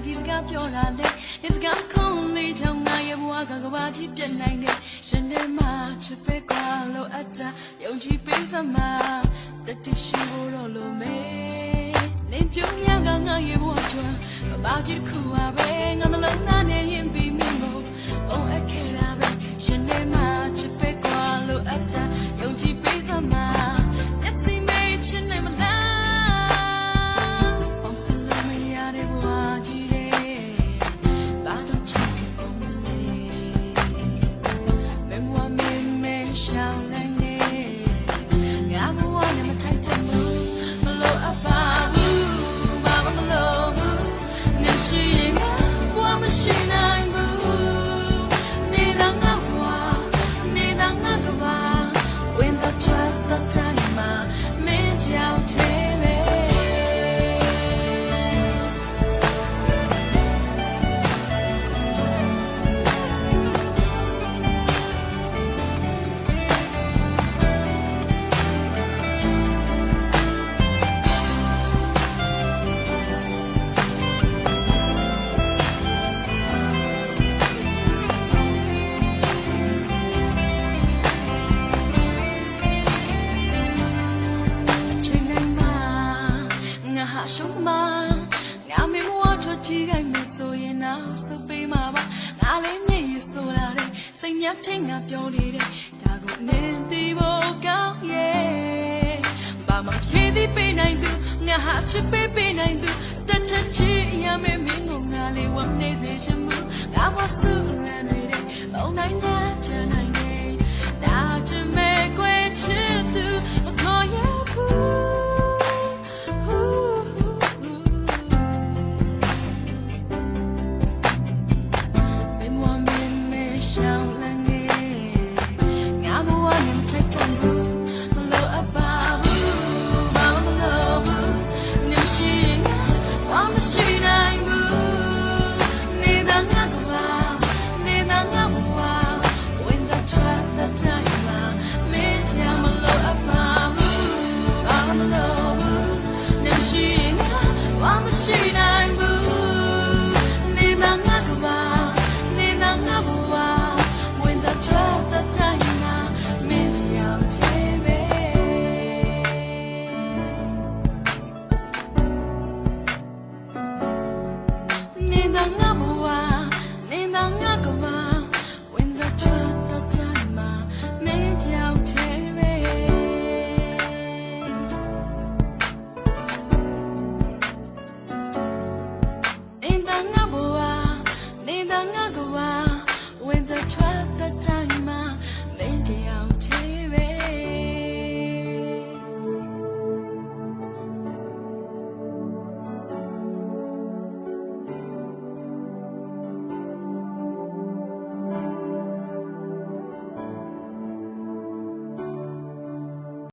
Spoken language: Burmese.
ဒီစကားပြောတာလေဒီစကားခုံးလေးချောင်းငါရဲ့ဘဝကကဘာကြီးပြတ်နိုင်တယ်ရှင်ထဲမှာချစ်ပဲကွာလို့အတားယုံကြည်ပေးစမ်းတတိရှိဖို့တော့လို့မေနေပြုံးရကငါရဲ့ဘဝချွမ်းဘာကြီးတစ်ခုပါပဲငါနှလုံးသားနဲ့ရင်ပြီးမင်းမို့ဘုံအခက်လာပဲရှင်ထဲမှာချစ်ပဲကွာလို့အတားယုံကြည်ပေးစမ်းမျက်စိမေးချင်နေမလားဘောစလုံးမရတဲ့ဘဝကြီးဘာတော့ချစ်ခဲ့ပုံလေးမင်းမမင်းမရှောင်းလိုက်နေငါဘဝနဲ့မထိုက်တဲ့မလို့အပါဘူးဘာမှမလို့ဘူးနေရှိရင်ငါဘဝမရှိနိုင်ဘူးနေတာငါဘဝနေတာငါကဘာwhen the track the time မှာမင်းကြောင့်သေးပဲရှုံးမငါမေမဝထွက်ကြည့်ခိုင်းမဆိုရင်နောက်စုပေးမှာပါငါလေးမြည်ရဆိုတာတဲ့စိတ်များထိတ်ငါပြောနေတဲ့ဒါကိုနင်းသိဖို့ကောင်းရဲ့ဘာမှဖြေသည်ပေးနိုင်သူငါဟာချစ်ပေးနိုင်သူတက်ချက်ချီရမယ်မင်းကိုငါလေးဝမ်းနေစေချင်မှုငါမဆူလန်နေတဲ့ဘုံနိုင်တဲ့